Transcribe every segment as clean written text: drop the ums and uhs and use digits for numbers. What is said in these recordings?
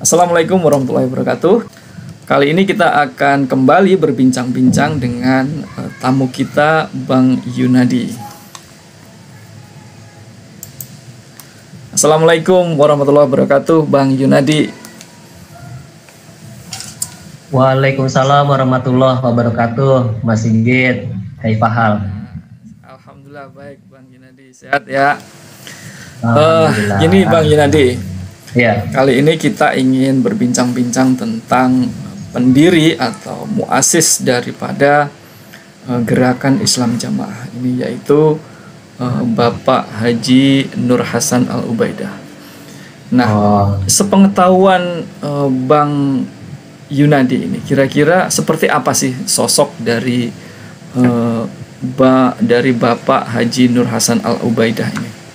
Assalamualaikum warahmatullahi wabarakatuh. Kali ini kita akan kembali berbincang-bincang dengan tamu kita, Bang Yunadi. Assalamualaikum warahmatullahi wabarakatuh, Bang Yunadi. Waalaikumsalam warahmatullahi wabarakatuh, Mas Sigit. Kaifahal? Alhamdulillah baik, Bang Yunadi. Sehat ya? Gini Bang Yunadi. Ya. Kali ini kita ingin berbincang-bincang tentang pendiri atau muasis daripada gerakan Islam Jamaah ini, yaitu Bapak Haji Nur Hasan Al Ubaidah. Nah, sepengetahuan Bang Yunadi ini, kira-kira seperti apa sih sosok dari Bapak Haji Nur Hasan Al Ubaidah ini?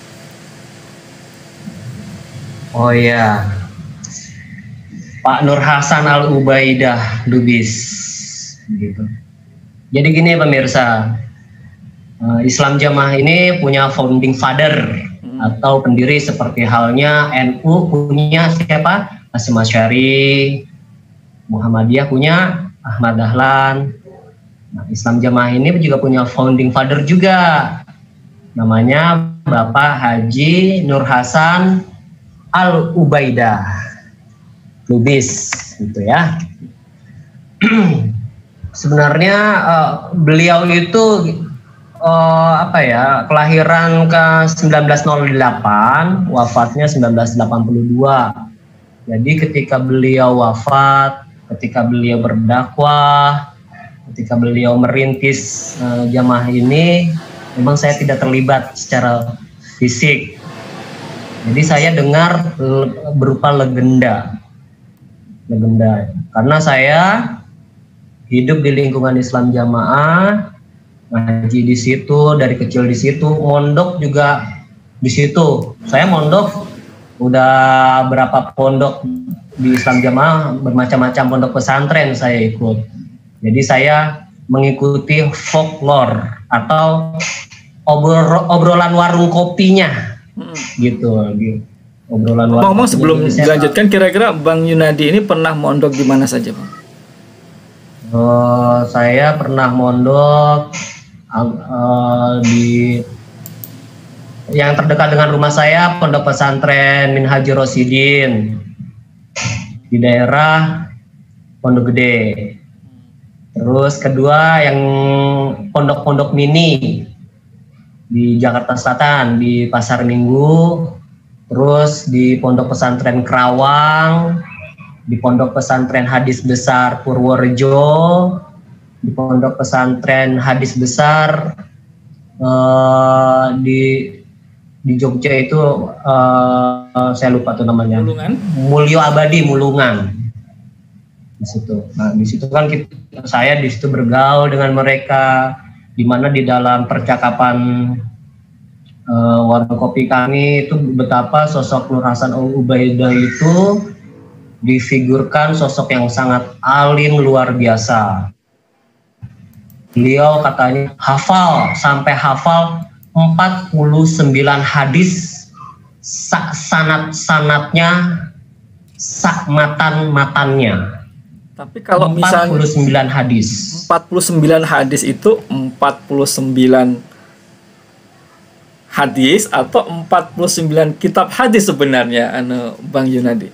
Oh ya, Pak Nur Hasan Al Ubaidah Lubis, gitu. Jadi gini pemirsa, Islam Jamaah ini punya founding father atau pendiri seperti halnya NU punya siapa? Hasyim Asy'ari, Muhammadiyah punya Ahmad Dahlan. Nah, Islam Jamaah ini juga punya founding father juga, namanya Bapak Haji Nur Hasan Al Ubaidah Lubis, gitu ya. Sebenarnya beliau itu kelahiran ke 1908, wafatnya 1982. Jadi ketika beliau wafat, ketika beliau berdakwah, ketika beliau merintis jamaah ini, memang saya tidak terlibat secara fisik. Jadi saya dengar berupa legenda, karena saya hidup di lingkungan Islam Jamaah, ngaji di situ, dari kecil di situ, mondok juga di situ. Saya mondok udah berapa pondok di Islam Jamaah, bermacam-macam pondok pesantren saya ikut. Jadi saya mengikuti folklore atau obrolan warung kopinya. Gitu. Ngomong sebelum dilanjutkan, kira-kira Bang Yunadi ini pernah mondok di mana saja, Bang? Saya pernah mondok di yang terdekat dengan rumah saya, pondok pesantren Minhajul Rosyidin di daerah Pondok Gede. Terus kedua yang pondok-pondok mini di Jakarta Selatan, di Pasar Minggu, terus di Pondok Pesantren Kerawang, di Pondok Pesantren Hadis Besar Purworejo, di Pondok Pesantren Hadis Besar di Jogja itu saya lupa tuh namanya. Mulyo Abadi Mulungan. Di situ. Nah, di situ kan saya di situ bergaul dengan mereka, di mana di dalam percakapan warung kopi kami itu betapa sosok Nur Hasan Al Ubaidah itu difigurkan sosok yang sangat alim luar biasa. Beliau katanya sampai hafal 49 hadis, sanat-sanatnya, matan-matannya. Tapi kalau misalnya 49 hadis. 49 hadis itu 49 hadis atau 49 kitab hadis sebenarnya, Bang Yunadi?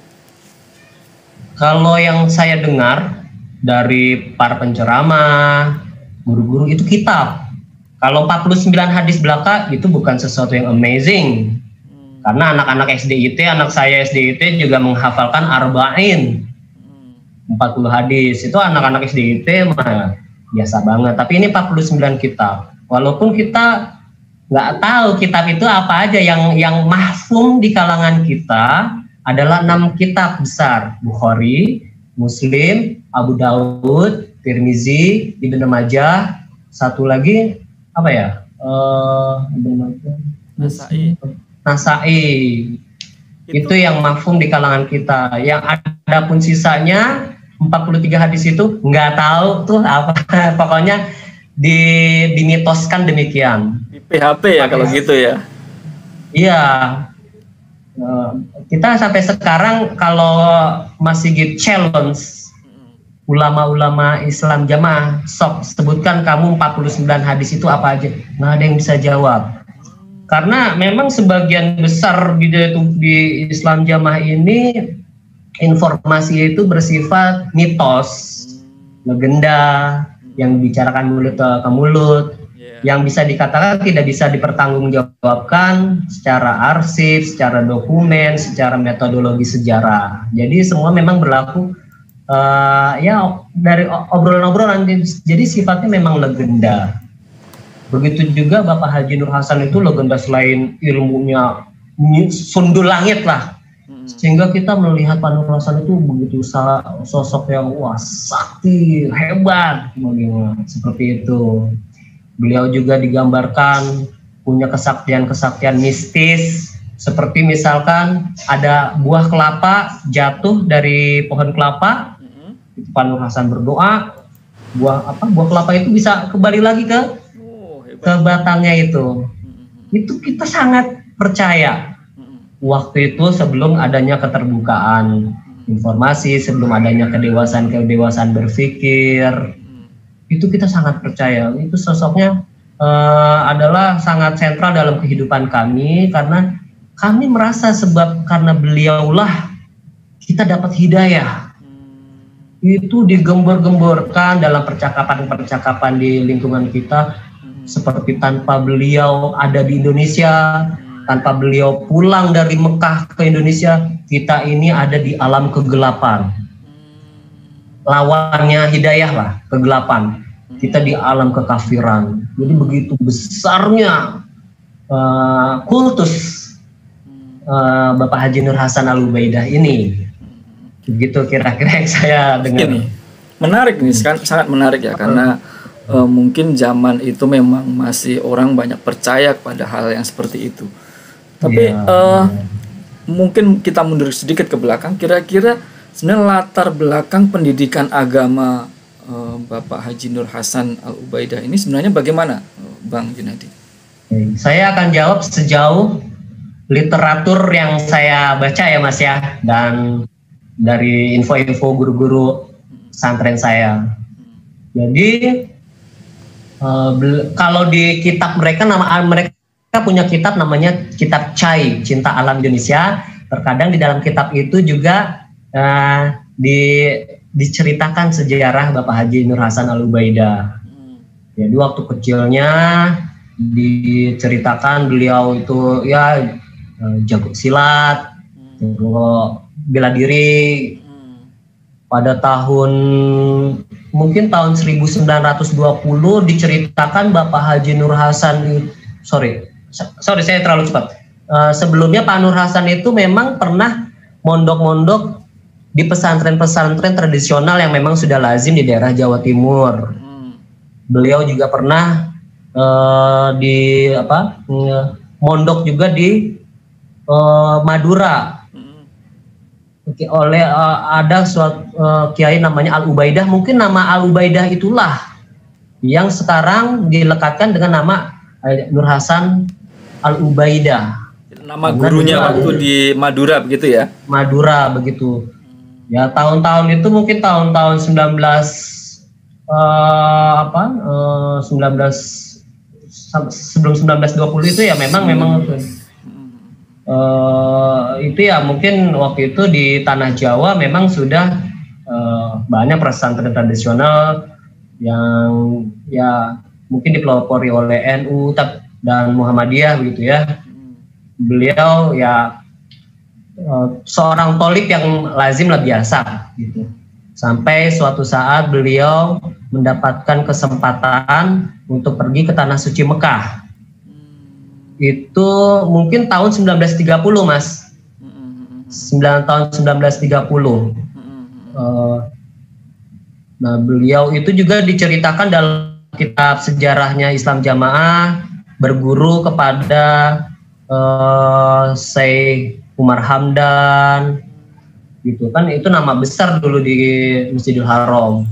Kalau yang saya dengar dari para penceramah, guru-guru itu kitab. Kalau 49 hadis belaka itu bukan sesuatu yang amazing. Karena anak-anak SDIT, anak saya SDIT juga menghafalkan arba'in. 40 hadis itu anak-anak SDIT mah biasa banget, tapi ini 49 kitab. Walaupun kita nggak tahu kitab itu apa aja, yang mahfum di kalangan kita adalah 6 kitab besar: Bukhari, Muslim, Abu Daud, Tirmizi, Ibnu Majah, satu lagi apa ya? Nasai. Itu yang mahfum di kalangan kita. Yang ada pun sisanya 43 hadis itu nggak tahu tuh apa. Pokoknya dimitoskan demikian. Di PHP ya kalau gitu ya. Iya. kita sampai sekarang kalau masih gitu challenge ulama-ulama Islam Jamaah, sok sebutkan kamu 49 hadis itu apa aja, nggak ada yang bisa jawab. Karena memang sebagian besar di Islam Jamaah ini informasi itu bersifat mitos, legenda yang dibicarakan mulut ke mulut, yang bisa dikatakan tidak bisa dipertanggungjawabkan secara arsip, secara dokumen, secara metodologi sejarah. Jadi semua memang berlaku ya dari obrolan-obrolan, jadi sifatnya memang legenda. Begitu juga Bapak Haji Nur Hasan itu legenda, selain ilmunya sundul langit lah, sehingga kita melihat Pak Nur Hasan itu begitu sosok yang wah sakti, hebat, seperti itu. Beliau juga digambarkan punya kesaktian-kesaktian mistis, seperti misalkan ada buah kelapa jatuh dari pohon kelapa, Pak Nur Hasan berdoa, buah kelapa itu bisa kembali lagi ke batangnya itu. Itu kita sangat percaya. Waktu itu sebelum adanya keterbukaan informasi, sebelum adanya kedewasaan berpikir, itu kita sangat percaya. Itu sosoknya adalah sangat sentral dalam kehidupan kami, karena kami merasa karena beliaulah kita dapat hidayah. Itu digembor-gemborkan dalam percakapan-percakapan di lingkungan kita, seperti tanpa beliau ada di Indonesia, tanpa beliau pulang dari Mekah ke Indonesia, kita ini ada di alam kegelapan. Lawannya hidayah lah, kegelapan. Kita di alam kekafiran. Jadi begitu besarnya kultus Bapak Haji Nur Hasan Al Ubaidah ini. Begitu kira-kira yang saya dengar. Ini menarik nih, sangat menarik ya, karena mungkin zaman itu memang masih orang banyak percaya kepada hal yang seperti itu. Tapi mungkin kita mundur sedikit ke belakang, kira-kira sebenarnya latar belakang pendidikan agama Bapak Haji Nur Hasan Al Ubaidah ini sebenarnya bagaimana, Bang Junadi? Saya akan jawab sejauh literatur yang saya baca ya Mas ya, dan dari info-info guru-guru pesantren saya. Jadi kalau di kitab mereka punya kitab namanya Kitab Cai, Cinta Alam Indonesia. Terkadang di dalam kitab itu juga diceritakan sejarah Bapak Haji Nur Hasan Al Ubaidah. Jadi waktu kecilnya diceritakan beliau itu ya jago silat, jago bela diri. Pada mungkin tahun 1920 diceritakan Bapak Haji Nur Hasan, sorry saya terlalu cepat. Sebelumnya Pak Nur Hasan itu memang pernah mondok-mondok di pesantren-pesantren tradisional yang memang sudah lazim di daerah Jawa Timur. Beliau juga pernah mondok juga di Madura. Ada suatu kiai namanya Al Ubaidah. Mungkin nama Al Ubaidah itulah yang sekarang dilekatkan dengan nama Nur Hasan Al Ubaidah. Nama gurunya waktu di Madura begitu ya? Madura begitu. Ya tahun-tahun itu mungkin tahun-tahun 19 sebelum 1920 itu ya memang itu ya mungkin waktu itu di tanah Jawa memang sudah banyak pesantren tradisional yang ya mungkin dipelopori oleh NU dan Muhammadiyah begitu ya. Beliau ya seorang tholib yang lazim lah, biasa gitu. Sampai suatu saat beliau mendapatkan kesempatan untuk pergi ke tanah suci Mekah. Itu mungkin tahun 1930 Mas. Tahun 1930. Nah beliau itu juga diceritakan dalam kitab sejarahnya Islam Jamaah, berguru kepada Syekh Umar Hamdan gitu kan, itu nama besar dulu di Masjidil Haram.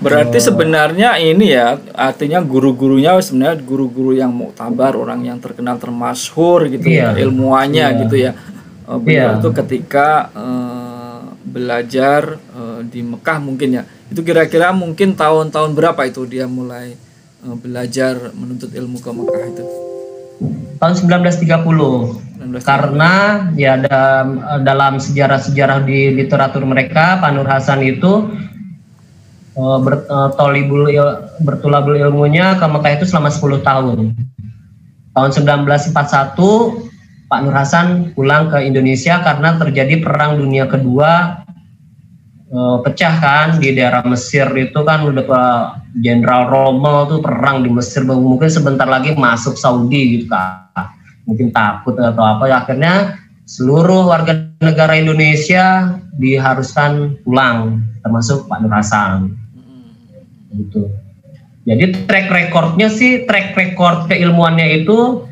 Berarti sebenarnya ini ya, artinya guru-gurunya sebenarnya guru-guru yang muktabar, orang yang terkenal, termasyhur gitu ya, ilmuannya gitu ya. beliau itu ketika belajar di Mekah mungkin ya. Itu kira-kira mungkin tahun-tahun berapa itu dia mulai belajar menuntut ilmu ke Mekah itu? Tahun 1930. Karena ya dalam sejarah-sejarah di literatur mereka, Pak Nur Hasan itu bertolabul ilmunya ke Mekah itu selama 10 tahun. Tahun 1941 Pak Nur Hasan pulang ke Indonesia karena terjadi Perang Dunia Kedua, pecah kan di daerah Mesir itu kan udah Jenderal Rommel tuh perang di Mesir, mungkin sebentar lagi masuk Saudi gitu kan, mungkin takut atau apa, akhirnya seluruh warga negara Indonesia diharuskan pulang, termasuk Pak Nur Hasan gitu. Jadi track record keilmuannya itu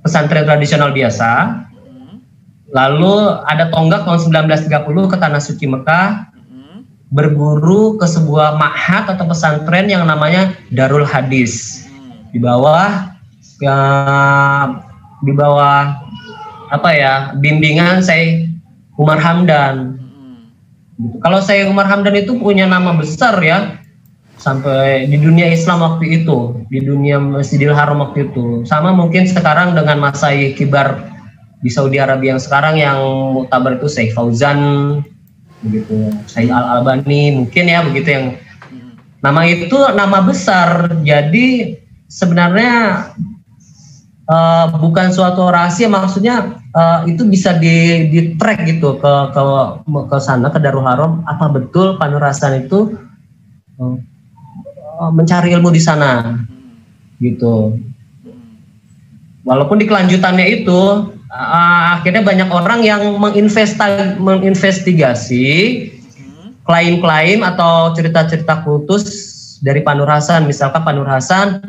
pesantren tradisional biasa, lalu ada tonggak tahun 1930 ke Tanah Suci Mekah, berguru ke sebuah ma'had atau pesantren yang namanya Darul Hadis, di bawah bimbingan Syekh Umar Hamdan. Kalau Syekh Umar Hamdan itu punya nama besar ya, sampai di dunia Islam waktu itu, di dunia Masjidil Haram waktu itu. Sama mungkin sekarang dengan Masai Kibar di Saudi Arabia yang sekarang yang muktabar itu Syekh Fauzan begitu, Syekh Al-Albani mungkin ya begitu, yang nama itu nama besar. Jadi sebenarnya bukan suatu rahasia, maksudnya itu bisa di track gitu ke sana, ke Darul Haram, apa betul Pak Nur Hasan itu mencari ilmu di sana gitu. Walaupun di kelanjutannya itu akhirnya banyak orang yang menginvestigasi klaim-klaim atau cerita-cerita kultus dari Pak Nur Hasan. Misalkan Pak Nur Hasan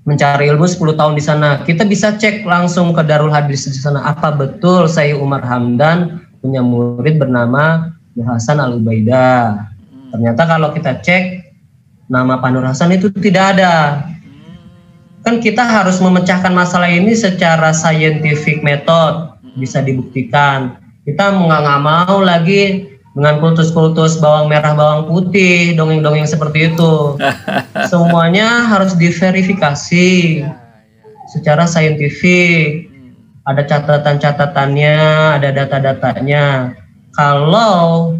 mencari ilmu 10 tahun di sana. Kita bisa cek langsung ke Darul Hadis di sana, apa betul Syekh Umar Hamdan punya murid bernama Nur Hasan Al-Ubaidah. Ternyata kalau kita cek nama Pak Nur Hasan itu tidak ada. Kan kita harus memecahkan masalah ini secara scientific method, bisa dibuktikan. Kita nggak mau lagi dengan kultus-kultus bawang merah bawang putih, dongeng-dongeng seperti itu. Semuanya harus diverifikasi secara saintifik. Ada catatan-catatannya, ada data-datanya. Kalau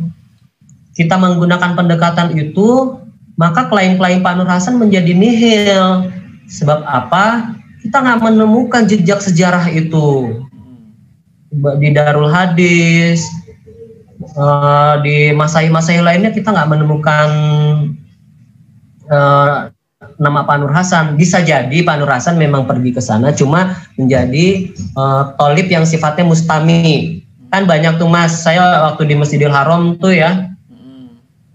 kita menggunakan pendekatan itu, maka klaim-klaim Pak Nur Hasan menjadi nihil. Sebab apa? Kita nggak menemukan jejak sejarah itu di Darul Hadis, di Masai-Masai lainnya kita nggak menemukan nama Pak Nur Hasan. Bisa jadi Pak Nur Hasan memang pergi ke sana, cuma menjadi tolib yang sifatnya mustami. Kan banyak tuh Mas, saya waktu di Masjidil Haram tuh ya,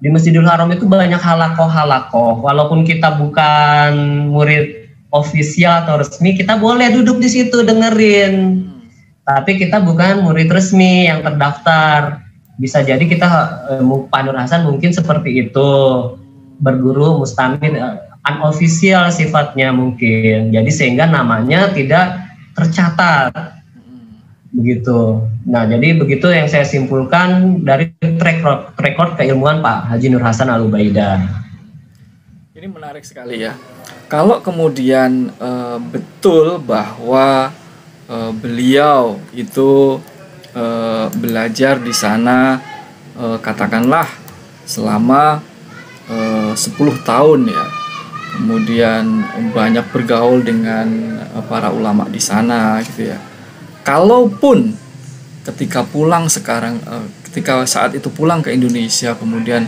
di Masjidil Haram itu banyak halakoh. Walaupun kita bukan murid ofisial atau resmi, kita boleh duduk di situ dengerin. Tapi kita bukan murid resmi yang terdaftar. Bisa jadi kita Pak Nur Hasan mungkin seperti itu, berguru mustamin, unofficial sifatnya mungkin. Jadi sehingga namanya tidak tercatat. Begitu. Nah, jadi begitu yang saya simpulkan dari track record keilmuan Pak Haji Nur Hasan Al-Ubaidah. Ini menarik sekali ya. Kalau kemudian betul bahwa beliau itu belajar di sana katakanlah selama 10 tahun ya, kemudian banyak bergaul dengan para ulama di sana gitu ya. Kalaupun ketika pulang sekarang, ketika saat itu pulang ke Indonesia, kemudian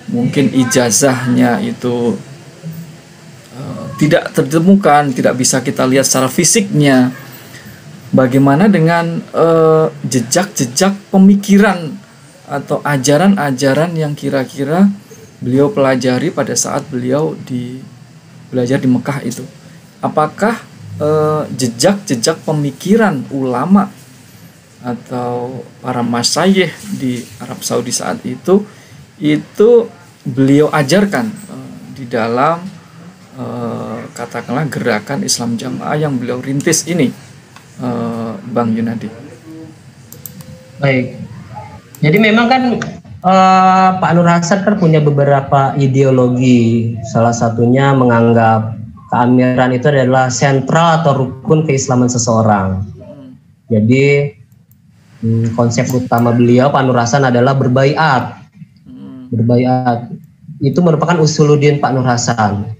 mungkin ijazahnya itu tidak tertemukan, tidak bisa kita lihat secara fisiknya. Bagaimana dengan jejak-jejak pemikiran atau ajaran-ajaran yang kira-kira beliau pelajari pada saat beliau belajar di Mekah itu? Apakah jejak-jejak pemikiran ulama atau para masyayikh di Arab Saudi saat itu beliau ajarkan di dalam katakanlah gerakan Islam Jamaah yang beliau rintis ini, Bang Yunadi? Baik. Jadi memang kan Pak Nur Hasan kan punya beberapa ideologi. Salah satunya menganggap keamiran itu adalah sentral atau rukun keislaman seseorang. Jadi konsep utama beliau Pak Nur Hasan adalah berbaiat. Berbaiat itu merupakan usuluddin Pak Nur Hasan.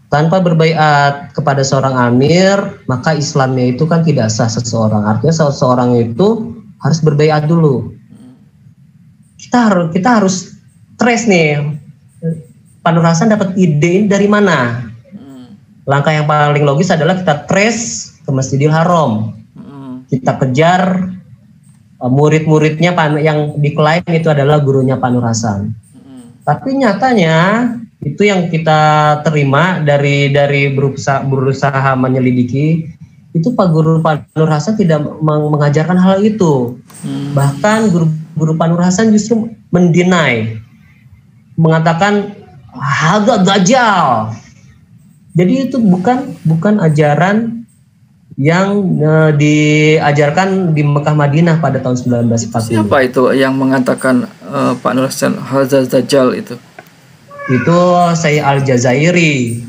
Tanpa berbaiat kepada seorang amir, maka Islamnya itu kan tidak sah seseorang. Artinya seseorang itu harus berbaiat dulu. Kita harus trace nih, Pak Nur Hasan dapat ide ini dari mana? Langkah yang paling logis adalah kita trace ke Masjidil Haram. Kita kejar murid-muridnya yang diklaim itu adalah gurunya Pak Nur Hasan. Tapi nyatanya itu yang kita terima dari berusaha menyelidiki, itu Pak Nur Hasan tidak mengajarkan hal itu. Bahkan guru Pak Nur Hasan justru mendinai, mengatakan hadza dajjal. Jadi itu bukan ajaran yang diajarkan di Mekah Madinah pada tahun 1940. Siapa itu yang mengatakan Pak Nur Hasan hadza dajjal itu? Itu Syekh Al-Jazairi.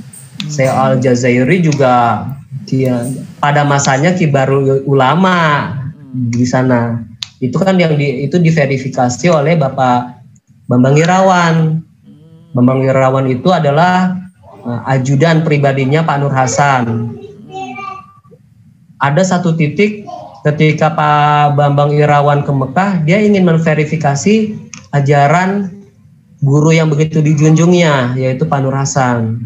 Syekh Al-Jazairi juga dia pada masanya kibarul ulama di sana. Itu kan itu diverifikasi oleh Bapak Bambang Irawan. Bambang Irawan itu adalah ajudan pribadinya Pak Nur Hasan. Ada satu titik ketika Pak Bambang Irawan ke Mekah, dia ingin memverifikasi ajaran guru yang begitu dijunjungnya, yaitu Pak Nur Hasan.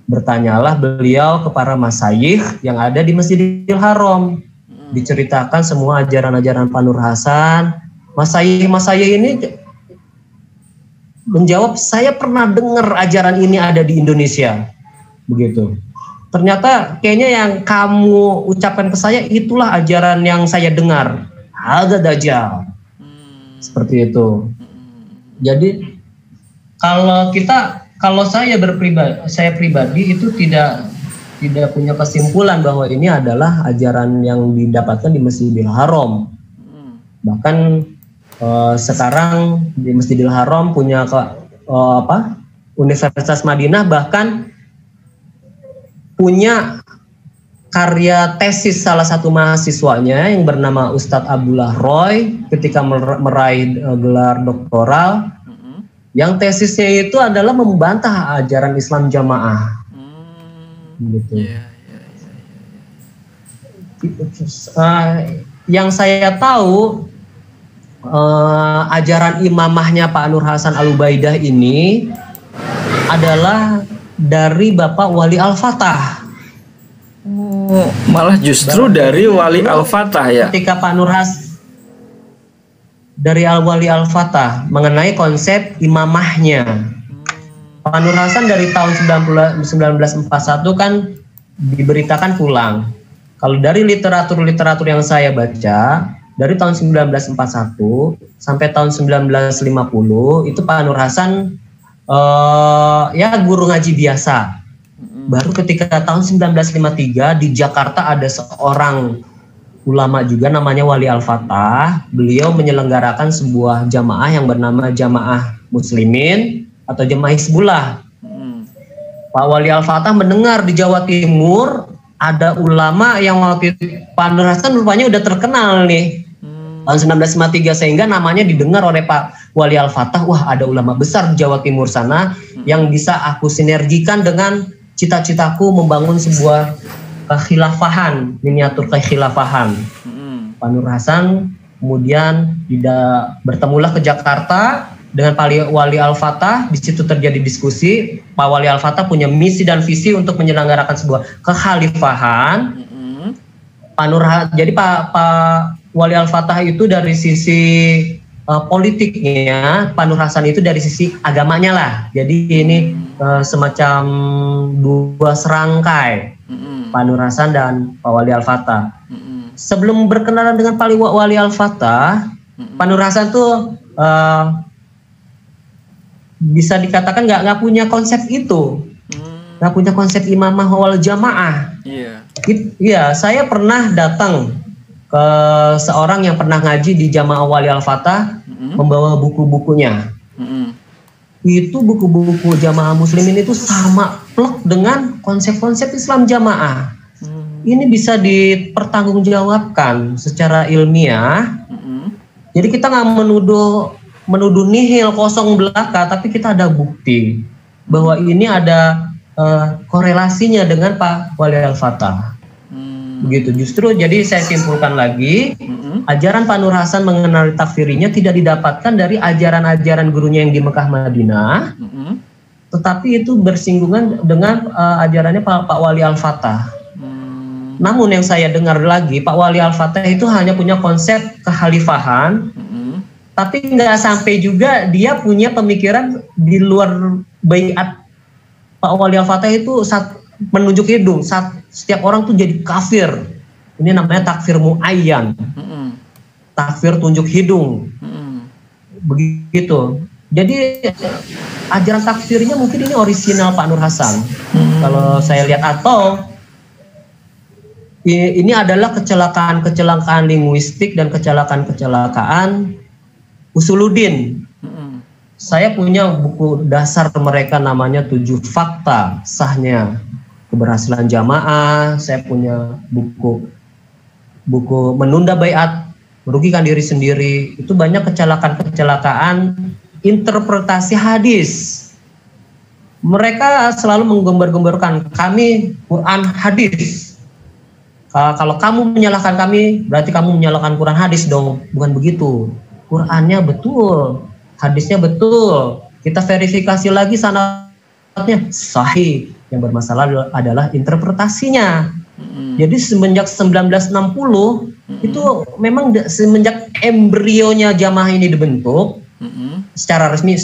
Bertanyalah beliau kepada masyayikh yang ada di Masjidil Haram. Diceritakan semua ajaran-ajaran Pak Nur Hasan. Masyayikh ini menjawab, saya pernah dengar ajaran ini ada di Indonesia. Begitu. Ternyata kayaknya yang kamu ucapkan ke saya itulah ajaran yang saya dengar. Hadza dajjal. Seperti itu. Jadi kalau saya pribadi itu tidak punya kesimpulan bahwa ini adalah ajaran yang didapatkan di Masjidil Haram. Bahkan sekarang di Masjidil Haram punya Universitas Madinah bahkan punya karya tesis salah satu mahasiswanya yang bernama Ustadz Abdullah Roy ketika meraih gelar doktoral. Yang tesisnya itu adalah membantah ajaran Islam jamaah. Gitu. Yang saya tahu ajaran imamahnya Pak Nur Hasan Al-Ubaidah ini adalah dari Bapak Wali Al-Fatah. Malah justru dari Wali Al-Fatah ya. Ketika Pak Nur Hasan dari Wali Al-Fatah mengenai konsep imamahnya. Pak Nur Hasan dari tahun 1941 kan diberitakan pulang. Kalau dari literatur yang saya baca, dari tahun 1941 sampai tahun 1950 itu Pak Nur Hasan guru ngaji biasa. Baru ketika tahun 1953 di Jakarta ada seorang ulama juga namanya Wali Al-Fatah. Beliau menyelenggarakan sebuah jamaah yang bernama Jamaah Muslimin atau Jamaah Hizbullah. Pak Wali Al-Fatah mendengar di Jawa Timur ada ulama yang waktu itu Pak Nur Hasan rupanya udah terkenal nih. Tahun 1953 sehingga namanya didengar oleh Pak Wali Al-Fatah. Wah, ada ulama besar di Jawa Timur sana yang bisa aku sinergikan dengan cita-citaku membangun sebuah kekhilafahan, miniatur kekhilafahan. Pak Nur Hasan kemudian bertemulah ke Jakarta dengan Pak Wali Al-Fatah. Di situ terjadi diskusi. Pak Wali Al-Fatah punya misi dan visi untuk menyelenggarakan sebuah kekhalifahan. Jadi Pak Wali Al-Fatah itu dari sisi politiknya, Pak Nur Hasan itu dari sisi agamanya lah. Jadi ini semacam dua serangkai, Pak Nur Hasan dan Pak Wali Al-Fatah. Sebelum berkenalan dengan Pak Wali Al-Fatah, Pak Nur Hasan tuh bisa dikatakan nggak punya konsep itu, nggak punya konsep imamah wal jamaah. Iya, saya pernah datang ke seorang yang pernah ngaji di Jamaah Wali Al-Fatah, membawa buku-bukunya. Itu buku-buku Jamaah Muslimin itu sama plek dengan konsep-konsep Islam Jamaah. Ini bisa dipertanggungjawabkan secara ilmiah. Jadi kita nggak menuduh nihil kosong belaka, tapi kita ada bukti bahwa ini ada korelasinya dengan Pak Wali Al-Fatah. Begitu. Justru jadi saya simpulkan lagi, ajaran Pak Nur Hasan mengenal takfirinya tidak didapatkan dari ajaran-ajaran gurunya yang di Mekah Madinah, tetapi itu bersinggungan dengan ajarannya Pak Wali Al-Fatah. Namun yang saya dengar lagi, Pak Wali Al-Fatah itu hanya punya konsep kekhalifahan, tapi nggak sampai juga dia punya pemikiran di luar baiat. Pak Wali Al-Fatah itu menunjuk hidung, setiap orang tuh jadi kafir. Ini namanya takfir muayyan, takfir tunjuk hidung, begitu. Jadi ajaran takfirnya mungkin ini orisinal Pak Nur Hasan, kalau saya lihat, atau ini adalah kecelakaan linguistik dan kecelakaan Usuluddin. Saya punya buku dasar mereka namanya 7 Fakta Sahnya Keberhasilan Jamaah. Saya punya buku Menunda Baiat, Merugikan Diri Sendiri. Itu banyak kecelakaan interpretasi hadis. Mereka selalu menggembar-gemborkan kami Quran hadis. Kalau kamu menyalahkan kami, berarti kamu menyalahkan Quran hadis dong. Bukan begitu. Qurannya betul, hadisnya betul. Kita verifikasi lagi sanadnya sahih. Yang bermasalah adalah interpretasinya. Jadi semenjak 1960 itu memang semenjak embrionya jamaah ini dibentuk secara resmi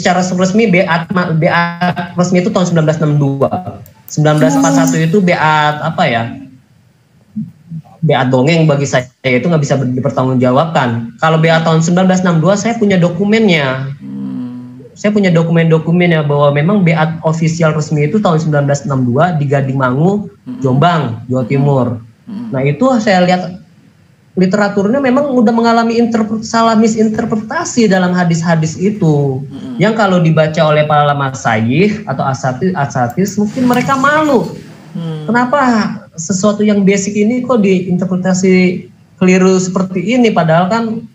beat resmi itu tahun 1962. 1941 itu beat apa ya? Beat dongeng bagi saya itu nggak bisa dipertanggungjawabkan. Kalau beat tahun 1962 saya punya dokumennya. Saya punya dokumen-dokumennya bahwa memang beat ofisial resmi itu tahun 1962 di Gading Mangu, Jombang, Jawa Timur. Nah itu saya lihat literaturnya memang udah mengalami salah misinterpretasi dalam hadis-hadis itu. Yang kalau dibaca oleh para masyayikh atau asatis mungkin mereka malu. Kenapa sesuatu yang basic ini kok diinterpretasi keliru seperti ini, padahal kan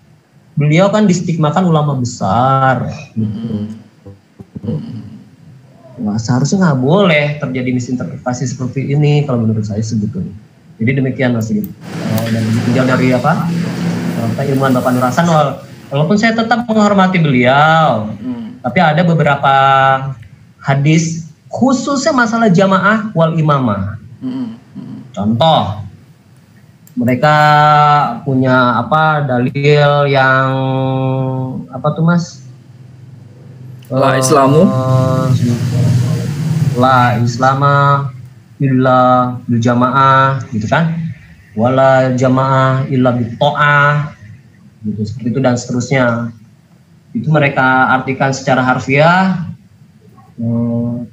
beliau kan distigmakan ulama besar gitu. Nah, seharusnya nggak boleh terjadi misinterpretasi seperti ini kalau menurut saya sebetulnya. Jadi demikian Mas Sigit. Dan dijawab dari ilmuwan Bapak Nur Hasan, walaupun saya tetap menghormati beliau, tapi ada beberapa hadis khususnya masalah jamaah wal imamah. Contoh, mereka punya dalil yang tuh Mas? La Islamu La Islama illa bil jamaah, gitu kan? Wala jamaah illa bit ta'ah, gitu, seperti itu dan seterusnya. Itu mereka artikan secara harfiah,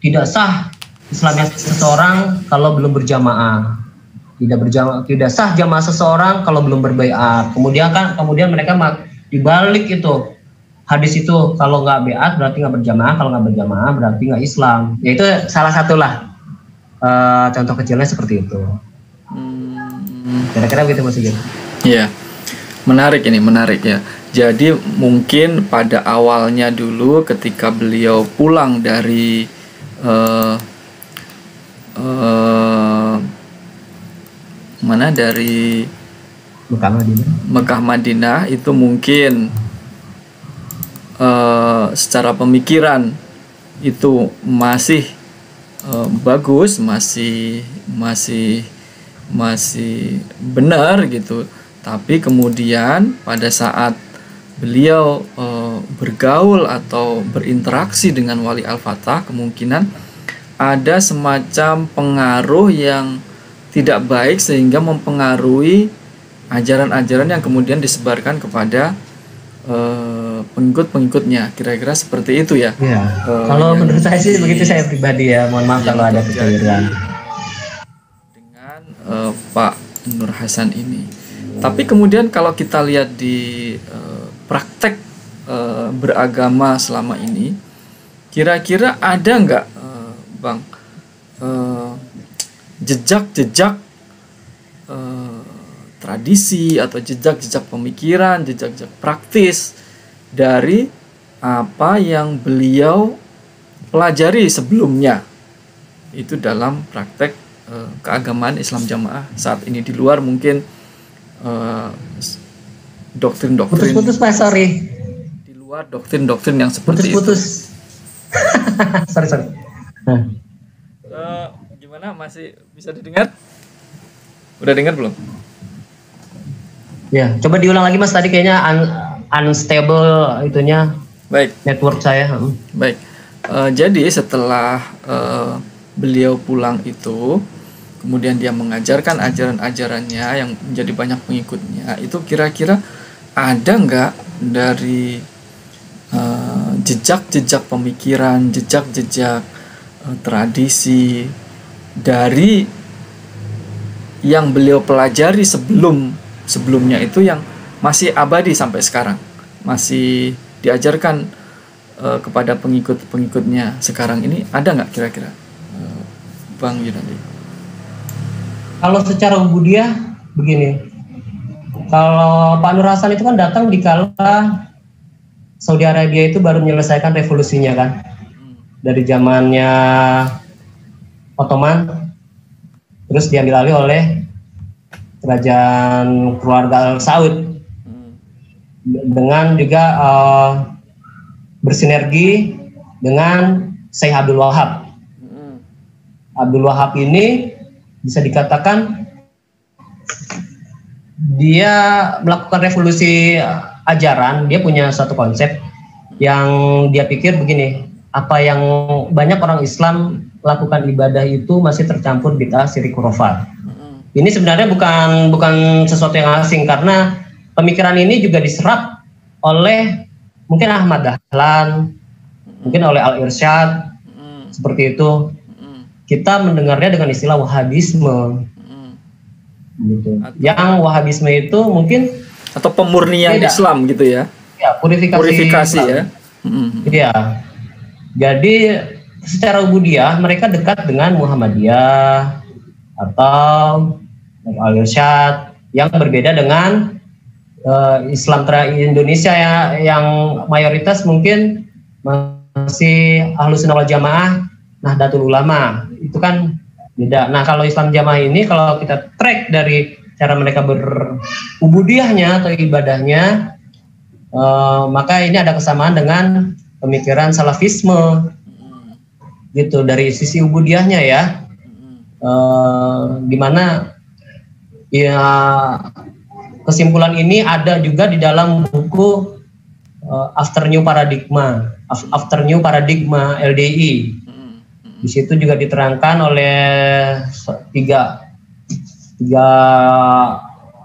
tidak sah Islamnya seseorang kalau belum berjamaah. Tidak sah jamaah seseorang kalau belum berbaiat. Kemudian mereka dibalik itu hadis itu, kalau nggak baiat berarti nggak berjamaah, kalau nggak berjamaah berarti nggak Islam. Ya itu salah satulah contoh kecilnya seperti itu. Kira-kira begitu Mas Sigit. Iya, menarik ya. Jadi mungkin pada awalnya dulu ketika beliau pulang dari dari Mekah Madinah itu mungkin secara pemikiran itu masih bagus, masih benar gitu. Tapi kemudian pada saat beliau bergaul atau berinteraksi dengan Wali Al-Fatah, kemungkinan ada semacam pengaruh yang tidak baik sehingga mempengaruhi ajaran-ajaran yang kemudian disebarkan kepada pengikut-pengikutnya. Kira-kira seperti itu ya. Ya. Kalau menurut saya sih begitu, saya pribadi ya. Mohon maaf kalau ada kekeliruan. Dengan Pak Nur Hasan ini. Tapi kemudian kalau kita lihat di praktek beragama selama ini, kira-kira ada nggak, Bang, jejak-jejak tradisi atau jejak-jejak pemikiran, jejak-jejak praktis dari apa yang beliau pelajari sebelumnya itu dalam praktek keagamaan Islam Jamaah saat ini, di luar mungkin doktrin-doktrin, putus-putus Mas, sorry, di luar doktrin-doktrin yang seperti putus-putus. itu. sorry. Gimana, masih bisa didengar? Udah dengar belum? Ya, coba diulang lagi Mas, tadi kayaknya unstable itunya. Baik. Network saya. Baik. Jadi setelah beliau pulang itu, kemudian dia mengajarkan ajaran-ajarannya yang menjadi banyak pengikutnya. Itu kira-kira ada nggak dari jejak-jejak pemikiran, jejak-jejak tradisi dari yang beliau pelajari sebelumnya itu yang masih abadi sampai sekarang, masih diajarkan kepada pengikut-pengikutnya sekarang ini, ada nggak kira-kira, Bang Yunadi? Kalau secara ubudiyah begini, kalau Pak Nur Hasan itu kan datang di kala Saudi Arabia itu baru menyelesaikan revolusinya kan, dari zamannya Ottoman, terus diambil alih oleh kerajaan keluarga Al Saud, dengan juga bersinergi dengan Syekh Abdul Wahab. Abdul Wahab ini bisa dikatakan dia melakukan revolusi ajaran. Dia punya satu konsep yang dia pikir begini, apa yang banyak orang Islam lakukan ibadah itu masih tercampur bid'ah, syirik, khurafat. Ini sebenarnya bukan sesuatu yang asing, karena pemikiran ini juga diserap oleh mungkin Ahmad Dahlan, mungkin oleh Al-Irsyad, seperti itu. Kita mendengarnya dengan istilah Wahabisme, gitu. Yang Wahabisme itu mungkin atau pemurnian Islam gitu ya? Ya, purifikasi ya. Iya. Jadi secara ubudiyah mereka dekat dengan Muhammadiyah atau Al-Irsyad, yang berbeda dengan Islam Indonesia yang mayoritas mungkin masih Ahlus Sunnah wal Jamaah, Nahdlatul Ulama, itu kan beda. Nah, kalau Islam Jamaah ini kalau kita track dari cara mereka berubudiyahnya atau ibadahnya, maka ini ada kesamaan dengan pemikiran salafisme, gitu, dari sisi ubudiyahnya ya. Gimana ya, kesimpulan ini ada juga di dalam buku After New Paradigma LDI. Di situ juga diterangkan oleh tiga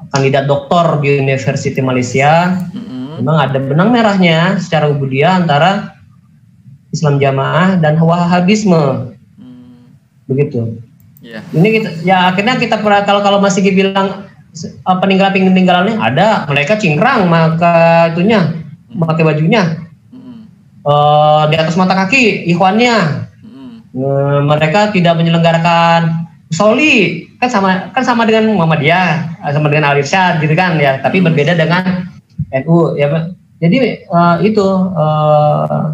kandidat doktor di University Malaysia. Memang ada benang merahnya secara ubudiyah antara Islam Jamaah dan Wahabisme, begitu. Ini kita, ya akhirnya kita kalau masih dibilang peninggalan-peninggalannya ada, mereka cingkrang maka itunya, pakai bajunya di atas mata kaki ikhwannya. Mereka tidak menyelenggarakan soli, kan sama dengan Muhammadiyah, sama dengan Al-Irsyad gitu kan ya, tapi berbeda dengan NU ya. Jadi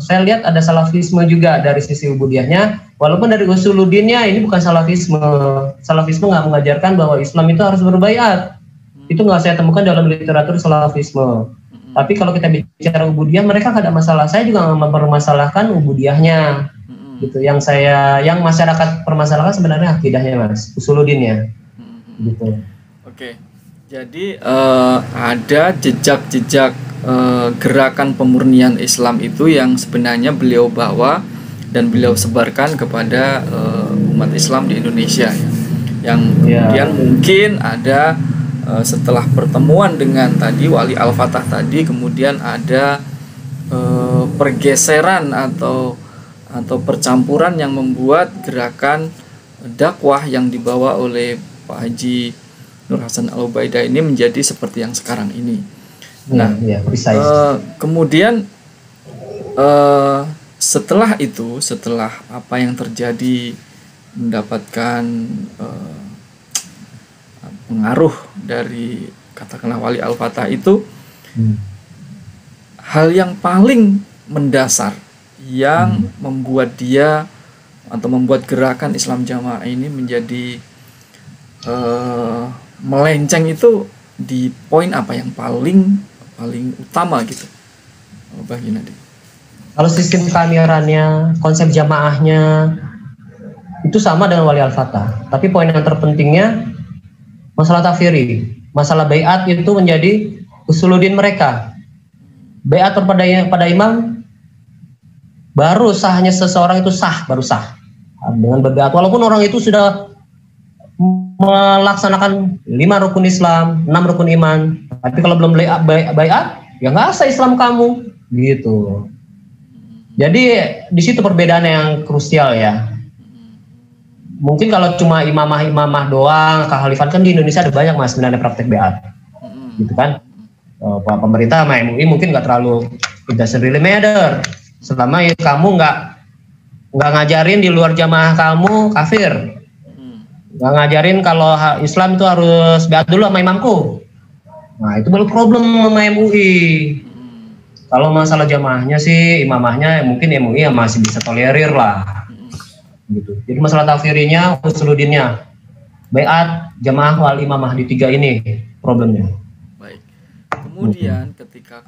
saya lihat ada salafisme juga dari sisi ubudiyahnya, walaupun dari usuluddinnya ini bukan salafisme. Salafisme nggak mengajarkan bahwa Islam itu harus berbaiat. Itu nggak saya temukan dalam literatur salafisme. Tapi kalau kita bicara ubudiyah, mereka nggak ada masalah. Saya juga nggak mempermasalahkan ubudiyahnya. Gitu. Yang masyarakat permasalahkan sebenarnya akidahnya, Mas, usuluddinnya. Gitu. Oke. Jadi ada jejak-jejak gerakan pemurnian Islam itu yang sebenarnya beliau bawa dan beliau sebarkan kepada umat Islam di Indonesia ya. Yang kemudian mungkin ada setelah pertemuan dengan tadi Wali Al-Fatah tadi, kemudian ada pergeseran atau percampuran yang membuat gerakan dakwah yang dibawa oleh Pak Haji Nur Hasan Al-Ubaidah ini menjadi seperti yang sekarang ini. Nah, kemudian setelah itu, setelah apa yang terjadi, mendapatkan pengaruh dari katakanlah Wali Al-Fatah itu, hal yang paling mendasar yang membuat dia atau membuat gerakan Islam Jamaah ini menjadi melenceng itu di poin apa yang paling utama gitu, Bang Junadi? Kalau sistem keamirannya, konsep jamaahnya itu sama dengan Wali Al-Fatah, tapi poin yang terpentingnya masalah tafsiri, masalah baiat itu menjadi usuluddin mereka. Baiat pada imam baru sahnya seseorang itu baru sah dengan berbaiat, walaupun orang itu sudah melaksanakan 5 rukun Islam, 6 rukun iman, tapi kalau belum baiat ya nggak sah Islam kamu gitu. Jadi di situ perbedaan yang krusial ya. Mungkin kalau cuma imamah doang, kehalifan kan di Indonesia ada banyak mas sebenarnya praktek baiat, gitu kan. Pemerintah sama MUI mungkin nggak terlalu, it doesn't really matter. Selama ya kamu nggak ngajarin di luar jamaah kamu kafir, nggak ngajarin kalau Islam itu harus baiat dulu sama imamku. Nah itu baru problem sama MUI. Kalau masalah jamaahnya sih, imamahnya mungkin MUI masih bisa tolerir lah. Gitu. Jadi masalah tafsirinya, usuluddinnya, baiat, jamaah, wal imamah di 3 ini problemnya. Baik. Kemudian ketika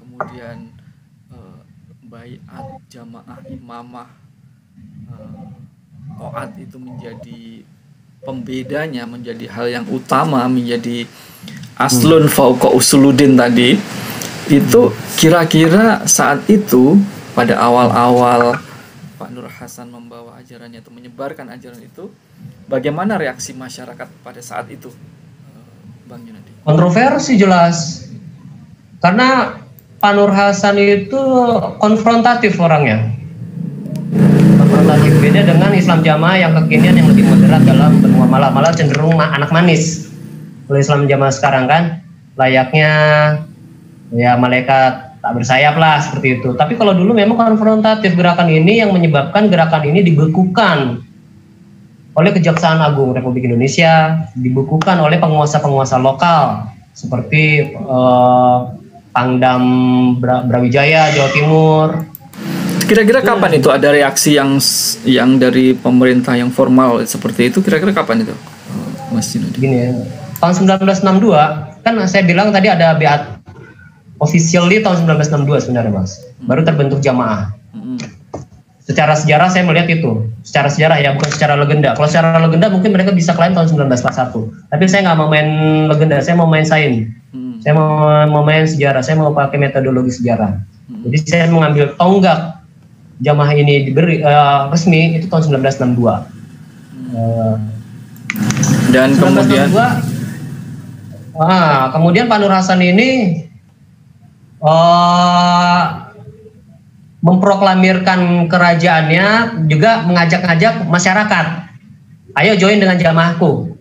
baiat, jamaah, imamah, taat itu menjadi pembedanya, menjadi hal yang utama, menjadi aslun fauqa usuluddin tadi, itu kira-kira saat itu pada awal-awal Pak Nur Hasan membawa ajarannya atau menyebarkan ajaran itu, bagaimana reaksi masyarakat pada saat itu, Bang Junadi? Kontroversi jelas, karena Pak Nur Hasan itu konfrontatif orangnya. Konfrontatif, beda dengan Islam Jamaah yang kekinian yang lebih moderat dalam bermuamalah, malah cenderung anak manis. Kalau Islam Jamaah sekarang kan layaknya ya malaikat tak bersayap lah seperti itu. Tapi kalau dulu memang konfrontatif, gerakan ini yang menyebabkan gerakan ini dibekukan oleh Kejaksaan Agung Republik Indonesia, dibekukan oleh penguasa-penguasa lokal seperti Pangdam Brawijaya Jawa Timur. Kira-kira kapan itu ada reaksi yang dari pemerintah yang formal seperti itu? Kira-kira kapan itu, Mas Junadi? Gini ya, tahun 1962 kan saya bilang tadi ada baiat officially tahun 1962 sebenarnya mas, baru terbentuk jamaah. Secara sejarah saya melihat itu, secara sejarah ya, bukan secara legenda. Kalau secara legenda mungkin mereka bisa klaim tahun 1941, tapi saya nggak mau main legenda, saya mau main sains. Saya mau main sejarah, saya mau pakai metodologi sejarah. Jadi saya mengambil tonggak jamaah ini diberi resmi itu tahun 1962. Dan 1962, kemudian Pak Nur Hasan ini memproklamirkan kerajaannya, juga mengajak-ngajak masyarakat, ayo join dengan jamaahku.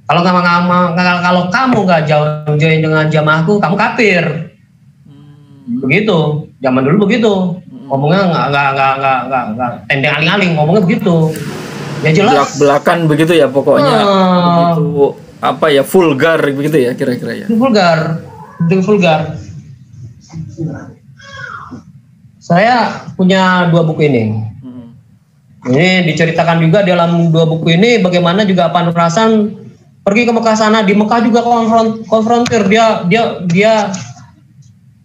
Kalau kamu nggak join dengan jamaahku, kamu kafir. Begitu, zaman dulu begitu. Ngomongnya nggak tendeng aling-aling, ngomongnya begitu. Ya jelas. Belak-belakan begitu ya pokoknya. Begitu apa ya, vulgar begitu ya kira-kira ya. Vulgar. Saya punya 2 buku ini. Ini diceritakan juga dalam 2 buku ini bagaimana juga Pak Nur Hasan pergi ke Mekah sana. Di Mekah juga konfrontir,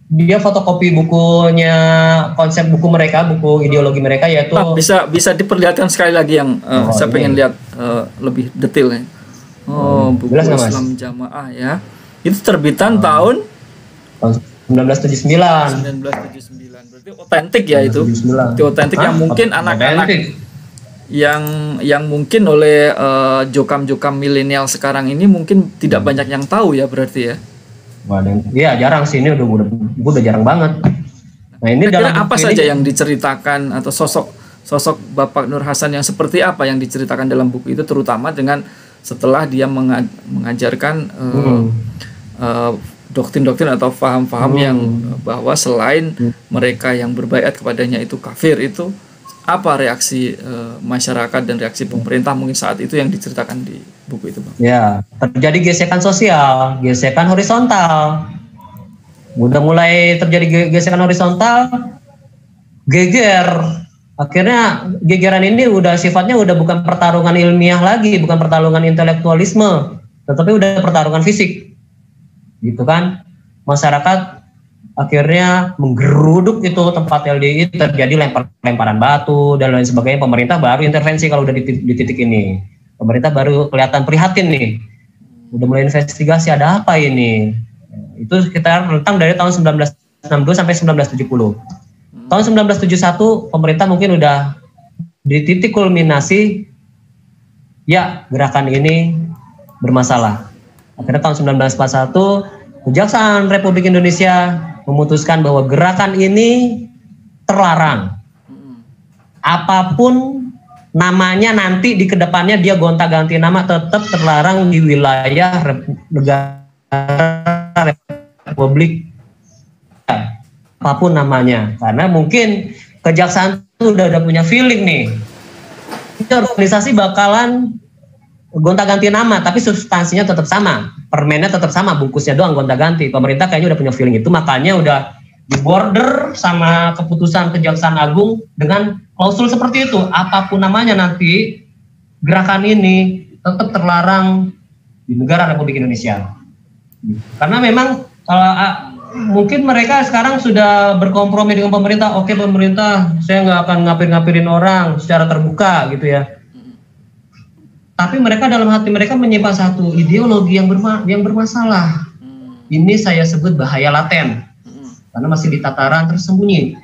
dia fotokopi bukunya, konsep buku mereka, buku ideologi mereka, yaitu bisa diperlihatkan sekali lagi yang saya pengen lihat lebih detailnya. Buku Islam Jamaah ya. Itu terbitan tahun 1979. Berarti otentik ya itu. Itu otentik yang mungkin anak-anak yang mungkin oleh jokam-jokam milenial sekarang ini mungkin tidak banyak yang tahu ya berarti ya. Iya, jarang sih, ini udah jarang banget. Nah, ini dalam apa saja yang diceritakan atau sosok Bapak Nur Hasan yang seperti apa yang diceritakan dalam buku itu, terutama dengan setelah dia mengajarkan doktrin-doktrin atau paham-paham yang bahwa selain mereka yang berbaiat kepadanya itu kafir, itu apa reaksi masyarakat dan reaksi pemerintah mungkin saat itu yang diceritakan di buku itu, Bang? Ya, terjadi gesekan sosial, gesekan horizontal. Udah mulai terjadi gesekan horizontal, geger. Akhirnya gegeran ini udah sifatnya udah bukan pertarungan ilmiah lagi, bukan pertarungan intelektualisme, tetapi udah pertarungan fisik. Gitu kan? Masyarakat akhirnya menggeruduk itu tempat LDI, terjadi lemparan batu dan lain sebagainya. Pemerintah baru intervensi kalau udah di titik ini. Pemerintah baru kelihatan prihatin nih. Udah mulai investigasi ada apa ini. Itu sekitar rentang dari tahun 1962 sampai 1970. Tahun 1971 pemerintah mungkin udah di titik kulminasi, ya gerakan ini bermasalah. Akhirnya tahun 1941 Kejaksaan Republik Indonesia memutuskan bahwa gerakan ini terlarang. Apapun namanya nanti di kedepannya dia gonta-ganti nama, tetap terlarang di wilayah negara Republik. Apapun namanya, karena mungkin kejaksaan itu udah punya feeling nih, ini organisasi bakalan gonta-ganti nama, tapi substansinya tetap sama, permennya tetap sama, bungkusnya doang gonta-ganti. Pemerintah kayaknya udah punya feeling itu, makanya udah di border sama keputusan Kejaksaan Agung dengan klausul seperti itu. Apapun namanya nanti, gerakan ini tetap terlarang di negara Republik Indonesia. Karena memang mungkin mereka sekarang sudah berkompromi dengan pemerintah. Oke pemerintah, saya nggak akan ngapir-ngapirin orang secara terbuka gitu ya. Tapi mereka dalam hati mereka menyimpan satu ideologi yang bermasalah. Ini saya sebut bahaya laten, karena masih di tataran tersembunyi.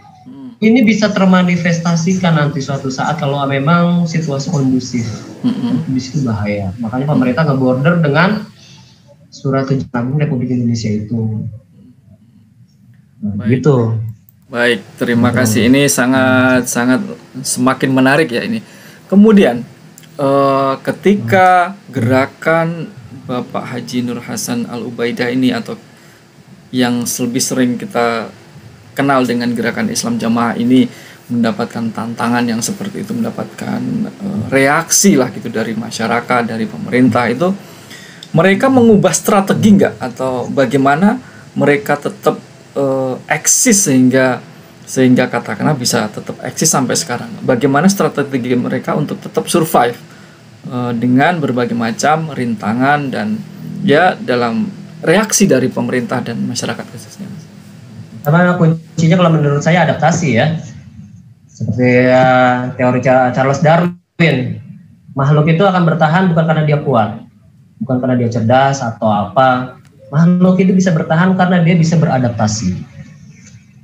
Ini bisa termanifestasikan nanti suatu saat kalau memang situasi kondusif. Di situ bahaya. Makanya pemerintah nge-border dengan Surat Kejaksaan Agung Republik Indonesia itu. Baik. Gitu. Baik, terima kasih. Ini sangat semakin menarik ya ini. Kemudian ketika gerakan Bapak Haji Nur Hasan Al-Ubaidah ini, atau yang lebih sering kita kenal dengan gerakan Islam Jamaah ini, mendapatkan tantangan yang seperti itu, mendapatkan reaksi lah gitu dari masyarakat, dari pemerintah, itu mereka mengubah strategi nggak, atau bagaimana mereka tetap eksis sehingga katakanlah bisa tetap eksis sampai sekarang? Bagaimana strategi mereka untuk tetap survive dengan berbagai macam rintangan dan ya dalam reaksi dari pemerintah dan masyarakat khususnya? Karena kuncinya kalau menurut saya adaptasi ya. Seperti teori Charles Darwin, makhluk itu akan bertahan bukan karena dia kuat, bukan karena dia cerdas atau apa. Makhluk itu bisa bertahan karena dia bisa beradaptasi.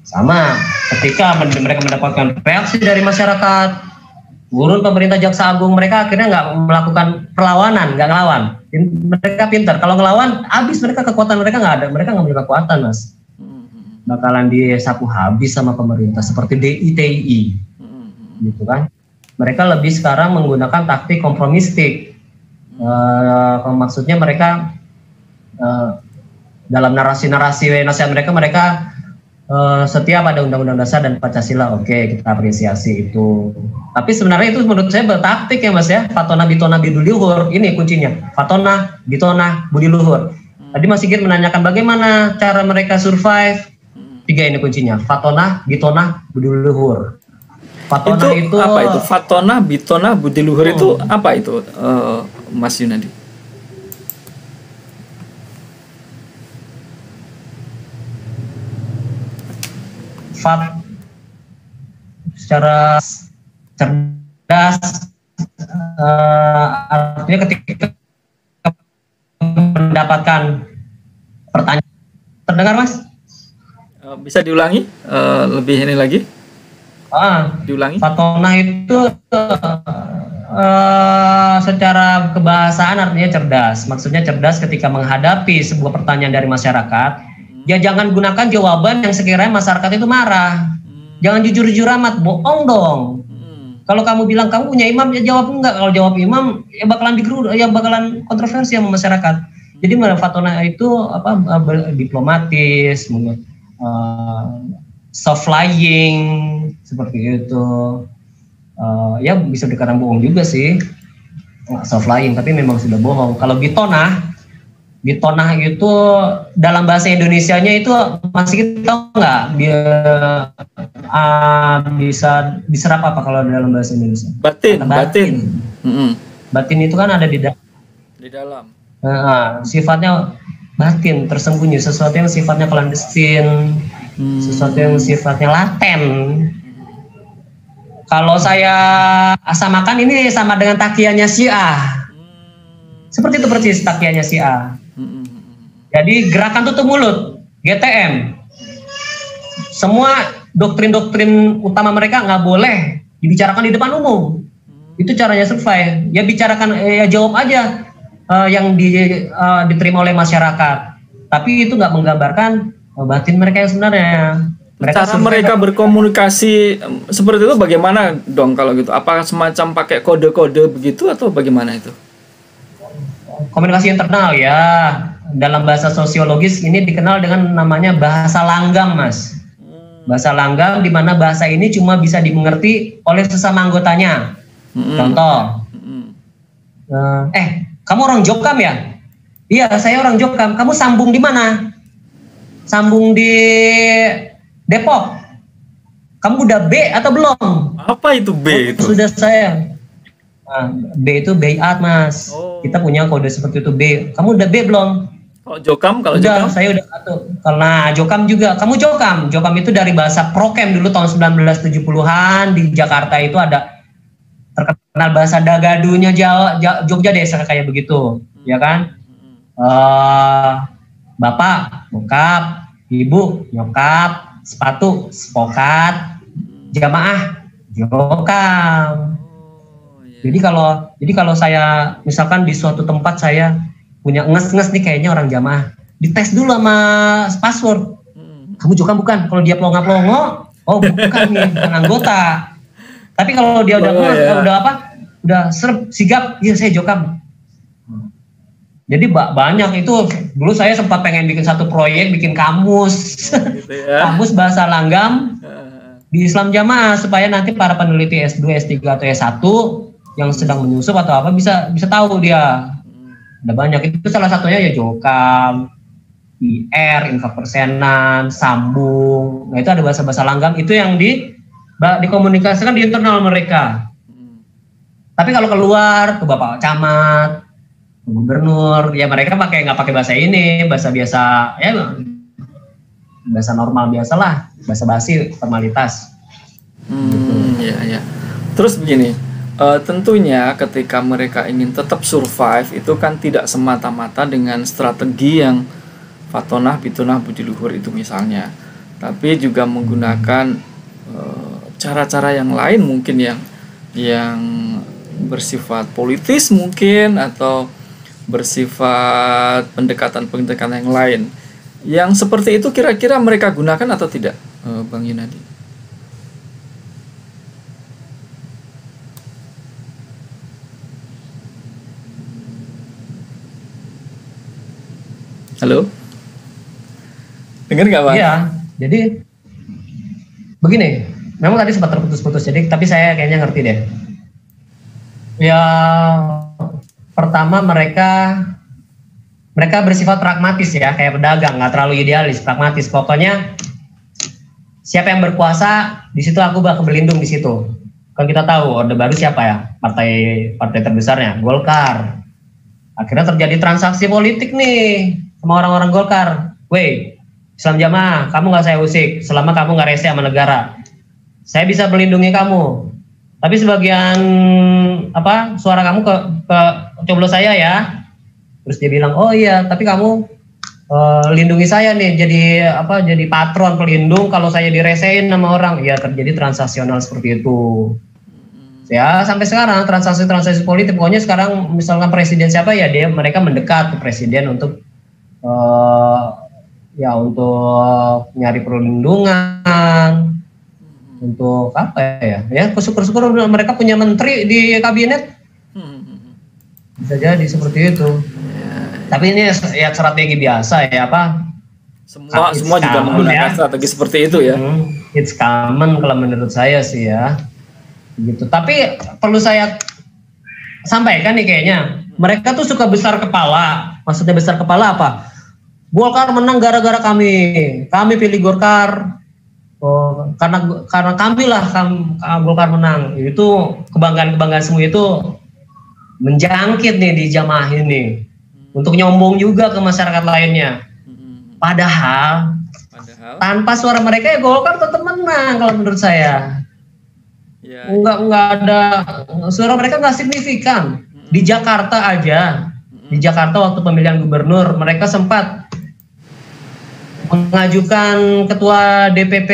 Sama ketika mereka mendapatkan reaksi dari masyarakat, turun pemerintah Jaksa Agung, mereka akhirnya nggak melakukan perlawanan, nggak ngelawan. Mereka pintar, kalau ngelawan habis mereka, kekuatan mereka nggak ada, mereka nggak punya kekuatan, Mas. Bakalan disapu habis sama pemerintah seperti DITI, gitu kan. Mereka lebih sekarang menggunakan taktik kompromistik. Maksudnya mereka dalam narasi-narasi nasihat mereka setiap ada undang-undang dasar dan Pancasila, oke, kita apresiasi itu. Tapi sebenarnya itu menurut saya bertaktik ya Mas ya. Fatona bitona budi luhur, ini kuncinya. Fatona bitona budi luhur. Tadi Mas Sigit menanyakan bagaimana cara mereka survive. 3 ini kuncinya. Fatona bitona budi luhur. Fatona itu apa itu? Fatona bitona budi luhur itu apa itu, Mas Yunadi? Secara cerdas, artinya ketika mendapatkan pertanyaan. Terdengar Mas? Bisa diulangi lebih ini lagi? Diulangi. Fatona itu secara kebahasaan artinya cerdas. Maksudnya cerdas ketika menghadapi sebuah pertanyaan dari masyarakat. Ya jangan gunakan jawaban yang sekiranya masyarakat itu marah. Jangan jujur-jujur amat, bohong dong. Kalau kamu bilang kamu punya imam, ya jawab enggak. Kalau jawab imam, ya bakalan ya bakalan kontroversi sama masyarakat. Jadi Fatona itu diplomatis, soft lying seperti itu. Ya bisa dikatakan bohong juga sih, soft lying, tapi memang sudah bohong. Kalau Bitonah itu dalam bahasa Indonesianya itu masih kita nggak bisa diserap apa kalau dalam bahasa Indonesia? Batin. Batin itu kan ada di dalam. Sifatnya batin, tersembunyi, sesuatu yang sifatnya clandestine, sesuatu yang sifatnya laten. Kalau saya samakan ini sama dengan takiyahnya Syiah. Seperti itu persis takiyahnya Syiah. Jadi gerakan tutup mulut, GTM. Semua doktrin-doktrin utama mereka nggak boleh dibicarakan di depan umum. Itu caranya survive. Ya bicarakan, ya jawab aja yang diterima oleh masyarakat. Tapi itu nggak menggambarkan batin mereka yang sebenarnya. Cara mereka berkomunikasi seperti itu bagaimana dong kalau gitu? Apakah semacam pakai kode-kode begitu atau bagaimana itu? Komunikasi internal ya. Dalam bahasa sosiologis ini dikenal dengan namanya bahasa langgam, Mas. Bahasa langgam di mana bahasa ini cuma bisa dimengerti oleh sesama anggotanya. Contoh, kamu orang Jokam ya? Iya, saya orang Jokam. Kamu sambung di mana? Sambung di Depok. Kamu udah B atau belum? Apa itu B itu? Sudah saya. B itu Bayat, Mas. Kita punya kode seperti itu B. Kamu udah B belum? Kalau Jokam, Jokam? Saya udah satu. Karena Jokam juga. Kamu Jokam. Jokam itu dari bahasa Prokem dulu tahun 1970-an di Jakarta itu ada terkenal bahasa Dagadunya Jogja deh kayak begitu, ya kan? Bapak, bokap, ibu, nyokap, sepatu, sepokat, jamaah, Jokam. Jadi kalau saya misalkan di suatu tempat saya punya nges nih kayaknya orang jamaah, dites dulu sama password. Kamu Jokam bukan? Kalau dia pelongo-pelongo, oh bukan nih, bukan anggota. Tapi kalau dia udah serp sigap, iya saya Jokam. Jadi banyak itu. Dulu saya sempat pengen bikin satu proyek, bikin kamus, gitu ya. Kamus bahasa langgam di Islam Jamaah supaya nanti para peneliti S2, S3 atau S1 yang sedang menyusup atau apa bisa tahu dia. Ada banyak, itu salah satunya ya Jokam, IR, infak persenan, sambung. Nah itu ada bahasa-bahasa langgam itu yang dikomunikasikan di internal mereka. Tapi kalau keluar ke Bapak Camat, ke Gubernur, ya mereka nggak pakai bahasa ini, bahasa biasa, ya bahasa normal biasalah, bahasa basi, formalitas. Ya. Terus begini. Tentunya ketika mereka ingin tetap survive itu kan tidak semata-mata dengan strategi yang Fatonah, Bitonah, Budi Luhur itu misalnya, tapi juga menggunakan cara-cara yang lain mungkin yang bersifat politis mungkin atau bersifat pendekatan-pendekatan yang lain. Yang seperti itu kira-kira mereka gunakan atau tidak, Bang Yunadi? Halo? Dengar nggak, Bang? Iya, jadi begini, memang tadi sempat terputus-putus, tapi saya kayaknya ngerti deh. Ya, pertama mereka bersifat pragmatis ya, kayak pedagang, nggak terlalu idealis, pragmatis. Pokoknya siapa yang berkuasa, di situ aku bakal berlindung di situ. Kan kita tahu Orde Baru siapa ya, partai terbesarnya, Golkar. Akhirnya terjadi transaksi politik nih sama orang-orang Golkar. Weh, Islam Jamaah, kamu nggak saya usik selama kamu nggak rese sama negara. Saya bisa melindungi kamu. Tapi sebagian suara kamu ke coblos saya ya. Terus dia bilang, oh iya, tapi kamu lindungi saya nih, jadi patron pelindung kalau saya diresein sama orang. Ya terjadi transaksional seperti itu. Ya sampai sekarang transaksi politik. Pokoknya sekarang misalkan presiden siapa ya, mereka mendekat ke presiden untuk untuk nyari perlindungan. Untuk apa ya? Ya syukur-syukur mereka punya menteri di kabinet. Bisa jadi seperti itu. Tapi ini ya strategi biasa ya apa? Semua juga menggunakan strategi seperti itu ya. It's common kalau menurut saya sih ya. Gitu. Tapi perlu saya sampaikan nih kayaknya. Mereka tuh suka besar kepala. Maksudnya besar kepala apa? Golkar menang gara-gara kami. Kami pilih Golkar. Oh, karena kami lah Golkar menang. Itu kebanggaan semua itu menjangkit nih di jamaah ini. Untuk nyombong juga ke masyarakat lainnya. Padahal tanpa suara mereka ya Golkar tetap menang kalau menurut saya. Ya. Enggak ada suara mereka nggak signifikan. Di Jakarta aja, di Jakarta waktu pemilihan gubernur mereka sempat mengajukan ketua DPP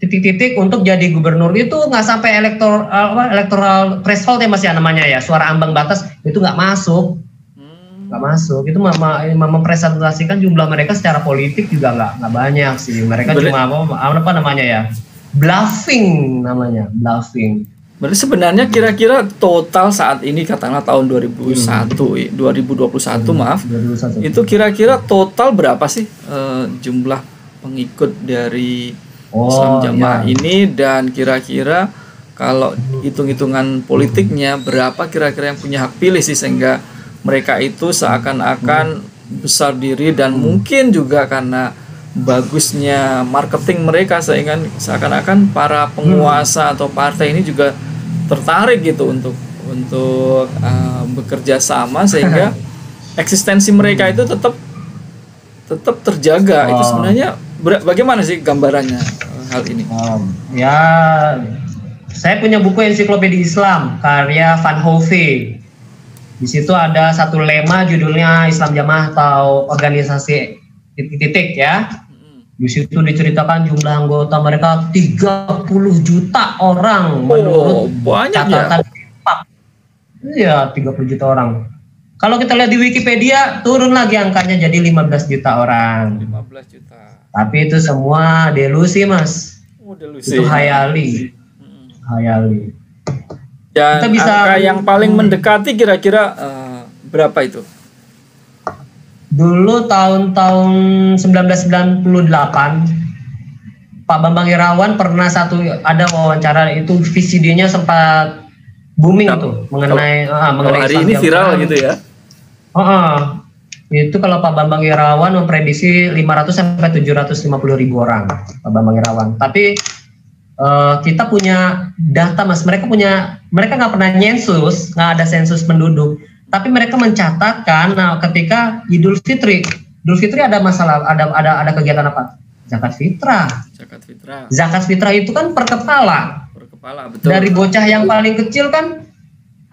titik-titik untuk jadi gubernur, itu nggak sampai electoral threshold ya Mas ya namanya ya, suara ambang batas itu nggak masuk. Itu mempresentasikan jumlah mereka secara politik juga nggak banyak sih. Mereka cuma apa namanya ya, bluffing namanya, bluffing. Berarti sebenarnya kira-kira total saat ini katakanlah tahun 2021 maaf 2021. Itu kira-kira total berapa sih jumlah pengikut dari Islam Jamaah ini, dan kira-kira kalau hitung-hitungan politiknya berapa kira-kira yang punya hak pilih sih, sehingga mereka itu seakan-akan besar diri, dan mungkin juga karena bagusnya marketing mereka sehingga seakan-akan para penguasa atau partai ini juga tertarik gitu untuk bekerja sama sehingga eksistensi mereka itu tetap terjaga. Itu sebenarnya bagaimana sih gambarannya hal ini? Ya, saya punya buku Ensiklopedia Islam karya Van Hove. Di situ ada satu lema judulnya Islam Jamaah atau organisasi titik-titik ya. Di situ diceritakan jumlah anggota mereka 30 juta orang menurut catatan Iya, 30 juta orang. Kalau kita lihat di Wikipedia turun lagi angkanya jadi 15 juta orang. 15 juta. Tapi itu semua delusi, Mas. Delusi. Itu hayali. Hayali. Dan kita bisa angka yang paling mendekati kira-kira berapa itu? Dulu tahun 1998 Pak Bambang Irawan pernah ada wawancara, itu VCD-nya sempat booming tuh mengenai hari ini viral gitu ya. Itu kalau Pak Bambang Irawan memprediksi 500 sampai 750 ribu orang Pak Bambang Irawan. Tapi kita punya data, Mas. Mereka nggak pernah nyensus, nggak ada sensus penduduk. Tapi mereka mencatatkan, ketika Idul Fitri ada masalah, ada kegiatan apa? Zakat fitrah. Zakat fitrah itu kan per kepala. Betul. Dari bocah yang paling kecil kan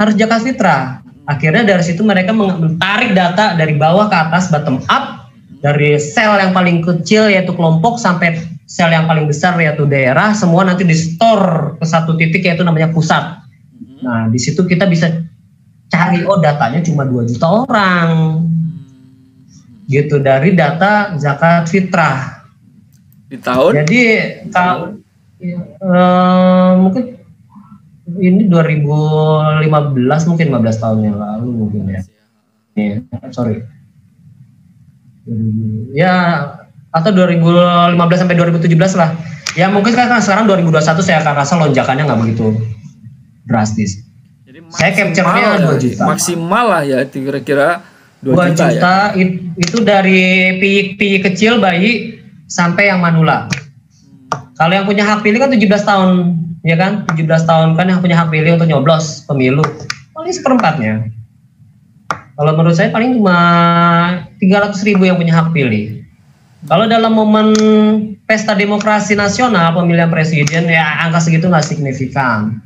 harus zakat fitrah. Akhirnya dari situ mereka menarik data dari bawah ke atas, bottom up, dari sel yang paling kecil yaitu kelompok sampai sel yang paling besar yaitu daerah, semua nanti di store ke satu titik yaitu namanya pusat. Nah, di situ kita bisa cari, datanya cuma 2 juta orang. Gitu, dari data zakat fitrah. Di tahun? Jadi mungkin ini 2015, mungkin 15 tahun yang lalu mungkin ya. Sorry. Ya, atau 2015 sampai 2017 lah. Ya mungkin sekarang 2021 saya akan rasa lonjakannya nggak begitu drastis. Jadi saya capture-nya 2 juta. Maksimal lah ya, kira-kira 2 juta ya. Itu dari piyi kecil bayi sampai yang manula. Kalau yang punya hak pilih kan 17 tahun, ya kan? 17 tahun kan yang punya hak pilih untuk nyoblos pemilu. Paling seperempatnya. Kalau menurut saya paling cuma 300 ribu yang punya hak pilih. Kalau dalam momen pesta demokrasi nasional, pemilihan presiden, ya angka segitu nggak signifikan.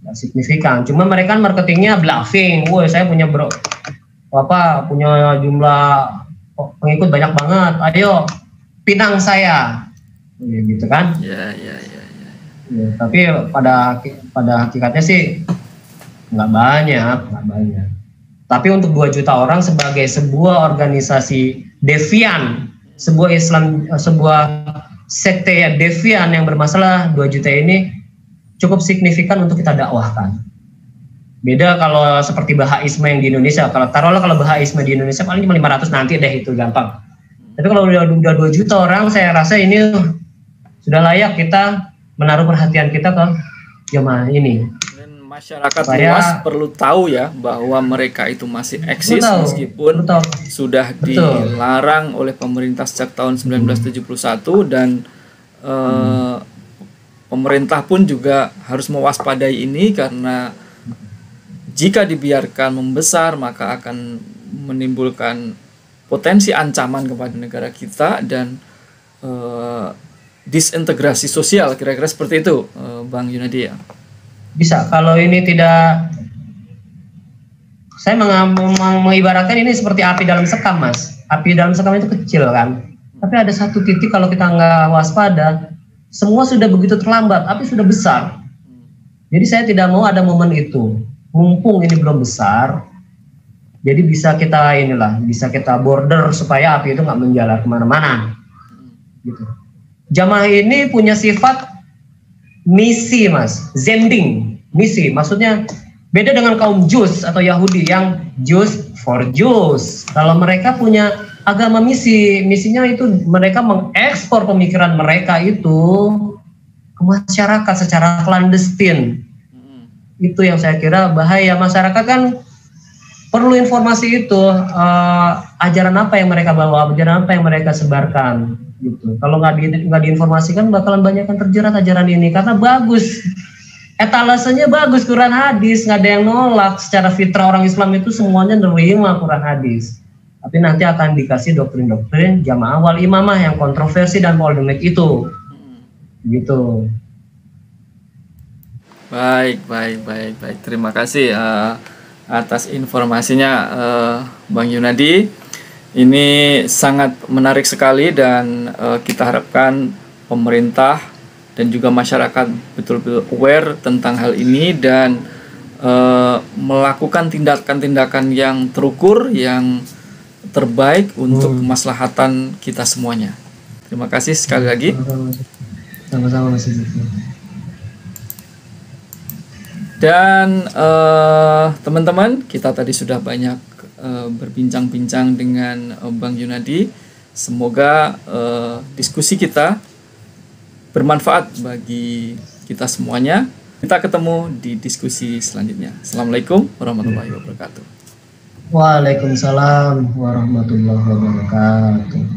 Nggak signifikan. Cuma mereka marketingnya bluffing. Woi, saya punya punya jumlah pengikut banyak banget. Ayo, pinang saya. Ya, gitu kan? Ya. Tapi pada hakikatnya sih nggak banyak. Tapi untuk 2 juta orang sebagai sebuah organisasi devian, sebuah sekte devian yang bermasalah 2 juta ini cukup signifikan untuk kita dakwahkan. Beda kalau seperti Bahaisme yang di Indonesia. Kalau taruhlah kalau Bahaisme di Indonesia paling cuma 500 nanti deh, itu gampang. Tapi kalau udah 2 juta orang, saya rasa ini sudah layak kita menaruh perhatian kita ke jemaah ini. Dan masyarakat luas perlu tahu ya bahwa mereka itu masih eksis meskipun sudah dilarang oleh pemerintah sejak tahun 1971 dan pemerintah pun juga harus mewaspadai ini karena jika dibiarkan membesar maka akan menimbulkan potensi ancaman kepada negara kita dan disintegrasi sosial, kira-kira seperti itu, Bang Yunadi ya. Bisa, kalau ini tidak, saya mengibaratkan ini seperti api dalam sekam, Mas. Api dalam sekam itu kecil kan, tapi ada satu titik kalau kita nggak waspada, semua sudah begitu terlambat, api sudah besar. Jadi saya tidak mau ada momen itu. Mumpung ini belum besar, jadi bisa kita border supaya api itu nggak menjalar kemana-mana. Gitu. Jamaah ini punya sifat misi, Mas, zending, misi. Maksudnya beda dengan kaum Jews atau Yahudi yang Jews for Jews. Kalau mereka punya agama misinya itu mereka mengekspor pemikiran mereka itu ke masyarakat secara clandestine. Itu yang saya kira bahaya. Masyarakat kan perlu informasi itu, ajaran apa yang mereka bawa, ajaran apa yang mereka sebarkan gitu. Kalau nggak diinformasikan bakalan banyak yang terjerat ajaran ini karena bagus, etalasenya bagus, Quran hadis, nggak ada yang nolak. Secara fitrah orang Islam itu semuanya nerima Quran hadis, tapi nanti akan dikasih doktrin-doktrin jamaah wal imamah yang kontroversi dan polemik itu gitu. Baik. Terima kasih atas informasinya, Bang Yunadi. Ini sangat menarik sekali dan kita harapkan pemerintah dan juga masyarakat betul-betul aware tentang hal ini dan melakukan tindakan-tindakan yang terukur, yang terbaik untuk kemaslahatan kita semuanya. Terima kasih sekali lagi. Sama-sama, Mas. Dan teman-teman, kita tadi sudah banyak berbincang-bincang dengan Bang Yunadi. Semoga diskusi kita bermanfaat bagi kita semuanya. Kita ketemu di diskusi selanjutnya. Assalamualaikum warahmatullahi wabarakatuh. Waalaikumsalam warahmatullahi wabarakatuh.